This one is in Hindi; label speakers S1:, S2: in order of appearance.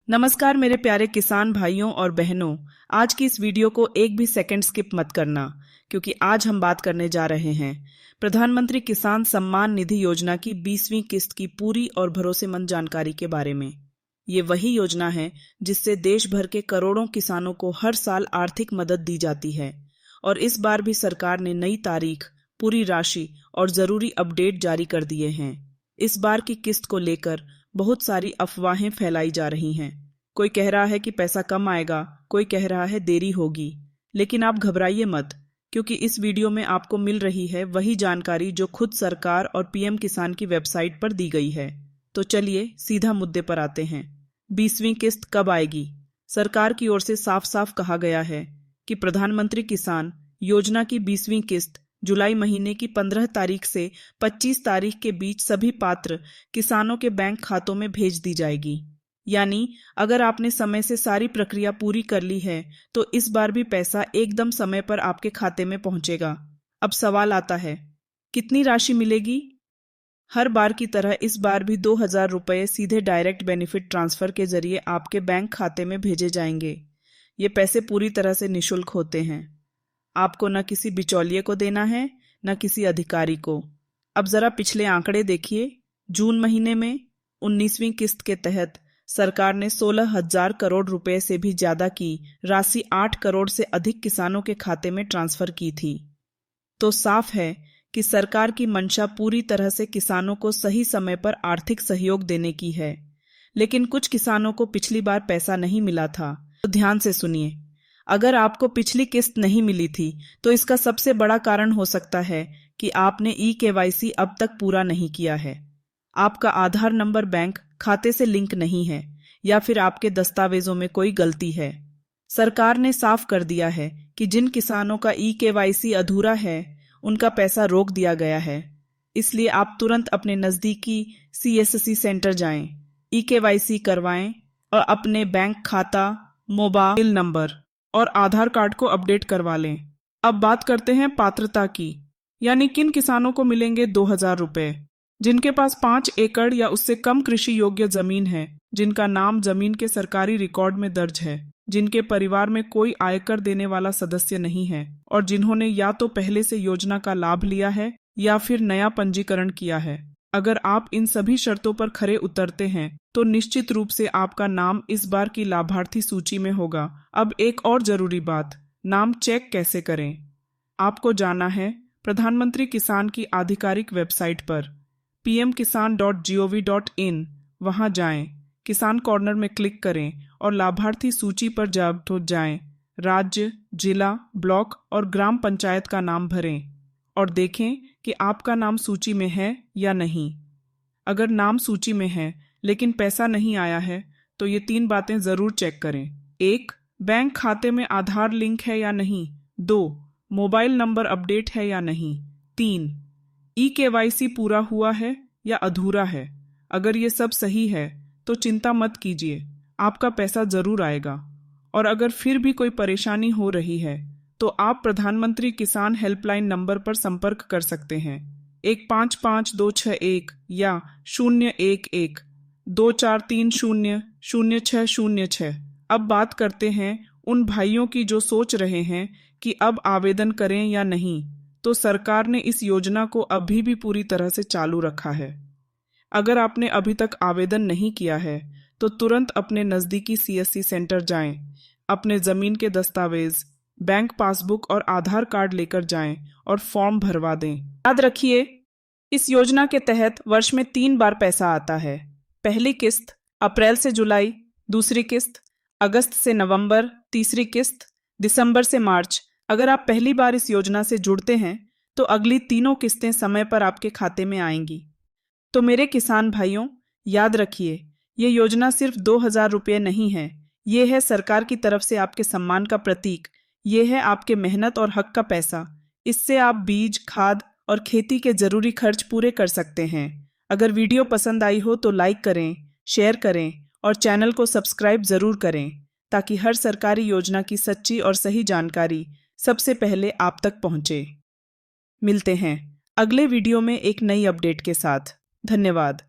S1: नमस्कार मेरे प्यारे किसान भाइयों और बहनों। आज की इस वीडियो को एक भी सेकंड स्किप मत करना, क्योंकि आज हम बात करने जा रहे हैं प्रधानमंत्री किसान सम्मान निधि योजना की 20वीं किस्त की पूरी और भरोसेमंद जानकारी के बारे में। ये वही योजना है जिससे देश भर के करोड़ों किसानों को हर साल आर्थिक मदद दी जाती है, और इस बार भी सरकार ने नई तारीख, पूरी राशि और जरूरी अपडेट जारी कर दिए हैं। इस बार की किस्त को लेकर बहुत सारी अफवाहें फैलाई जा रही हैं। कोई कह रहा है कि पैसा कम आएगा, कोई कह रहा है देरी होगी, लेकिन आप घबराइए मत, क्योंकि इस वीडियो में आपको मिल रही है वही जानकारी जो खुद सरकार और पीएम किसान की वेबसाइट पर दी गई है। तो चलिए सीधा मुद्दे पर आते हैं। 20वीं किस्त कब आएगी? सरकार की ओर से साफ साफ कहा गया है कि प्रधानमंत्री किसान योजना की 20वीं किस्त जुलाई महीने की 15 तारीख से 25 तारीख के बीच सभी पात्र किसानों के बैंक खातों में भेज दी जाएगी। यानी अगर आपने समय से सारी प्रक्रिया पूरी कर ली है तो इस बार भी पैसा एकदम समय पर आपके खाते में पहुंचेगा। अब सवाल आता है, कितनी राशि मिलेगी? हर बार की तरह इस बार भी 2000 रुपये सीधे डायरेक्ट बेनिफिट ट्रांसफर के जरिए आपके बैंक खाते में भेजे जाएंगे। ये पैसे पूरी तरह से निःशुल्क होते हैं। आपको न किसी बिचौलिए को देना है, न किसी अधिकारी को। अब जरा पिछले आंकड़े देखिए। जून महीने में 19वीं किस्त के तहत सरकार ने 16,000 करोड़ रुपए से भी ज्यादा की राशि 8 करोड़ से अधिक किसानों के खाते में ट्रांसफर की थी। तो साफ है कि सरकार की मंशा पूरी तरह से किसानों को सही समय पर आर्थिक सहयोग देने की है। लेकिन कुछ किसानों को पिछली बार पैसा नहीं मिला था, तो ध्यान से सुनिए। अगर आपको पिछली किस्त नहीं मिली थी तो इसका सबसे बड़ा कारण हो सकता है कि आपने ई-केवाईसी अब तक पूरा नहीं किया है, आपका आधार नंबर बैंक खाते से लिंक नहीं है, या फिर आपके दस्तावेजों में कोई गलती है। सरकार ने साफ कर दिया है कि जिन किसानों का ई-केवाईसी अधूरा है उनका पैसा रोक दिया गया है। इसलिए आप तुरंत अपने नजदीकी सीएससी सेंटर जाएं, ई-केवाईसी करवाएं और अपने बैंक खाता, मोबाइल नंबर और आधार कार्ड को अपडेट करवा लें। अब बात करते हैं पात्रता की, यानी किन किसानों को मिलेंगे 2000 रुपए। जिनके पास 5 एकड़ या उससे कम कृषि योग्य जमीन है, जिनका नाम जमीन के सरकारी रिकॉर्ड में दर्ज है, जिनके परिवार में कोई आयकर देने वाला सदस्य नहीं है और जिन्होंने या तो पहले से योजना का लाभ लिया है या फिर नया पंजीकरण किया है। अगर आप इन सभी शर्तों पर खरे उतरते हैं तो निश्चित रूप से आपका नाम इस बार की लाभार्थी सूची में होगा। अब एक और जरूरी बात, नाम चेक कैसे करें? आपको जाना है प्रधानमंत्री किसान की आधिकारिक वेबसाइट पर pmkisan.gov.in। वहां जाएं, किसान कॉर्नर में क्लिक करें और लाभार्थी सूची पर जब जाएं, राज्य, जिला, ब्लॉक और ग्राम पंचायत का नाम भरें और देखें कि आपका नाम सूची में है या नहीं। अगर नाम सूची में है लेकिन पैसा नहीं आया है तो ये 3 बातें जरूर चेक करें। 1. बैंक खाते में आधार लिंक है या नहीं। 2. मोबाइल नंबर अपडेट है या नहीं। 3. ई-केवाईसी पूरा हुआ है या अधूरा है। अगर ये सब सही है तो चिंता मत कीजिए, आपका पैसा जरूर आएगा। और अगर फिर भी कोई परेशानी हो रही है तो आप प्रधानमंत्री किसान हेल्पलाइन नंबर पर संपर्क कर सकते हैं, 155261 या 011-2430-0606। अब बात करते हैं उन भाइयों की जो सोच रहे हैं कि अब आवेदन करें या नहीं। तो सरकार ने इस योजना को अभी भी पूरी तरह से चालू रखा है। अगर आपने अभी तक आवेदन नहीं किया है तो तुरंत अपने नजदीकी सीएससी सेंटर जाएं, अपने जमीन के दस्तावेज, बैंक पासबुक और आधार कार्ड लेकर जाएं और फॉर्म भरवा दें। याद रखिए, इस योजना के तहत वर्ष में 3 बार पैसा आता है। पहली किस्त अप्रैल से जुलाई, दूसरी किस्त अगस्त से नवंबर, तीसरी किस्त दिसंबर से मार्च। अगर आप पहली बार इस योजना से जुड़ते हैं तो अगली तीनों किस्तें समय पर आपके खाते में आएंगी। तो मेरे किसान भाइयों, याद रखिए, ये योजना सिर्फ 2000 रुपये नहीं है। ये है सरकार की तरफ से आपके सम्मान का प्रतीक। ये है आपके मेहनत और हक का पैसा। इससे आप बीज, खाद और खेती के जरूरी खर्च पूरे कर सकते हैं। अगर वीडियो पसंद आई हो तो लाइक करें, शेयर करें और चैनल को सब्सक्राइब जरूर करें, ताकि हर सरकारी योजना की सच्ची और सही जानकारी सबसे पहले आप तक पहुंचे। मिलते हैं अगले वीडियो में एक नई अपडेट के साथ। धन्यवाद।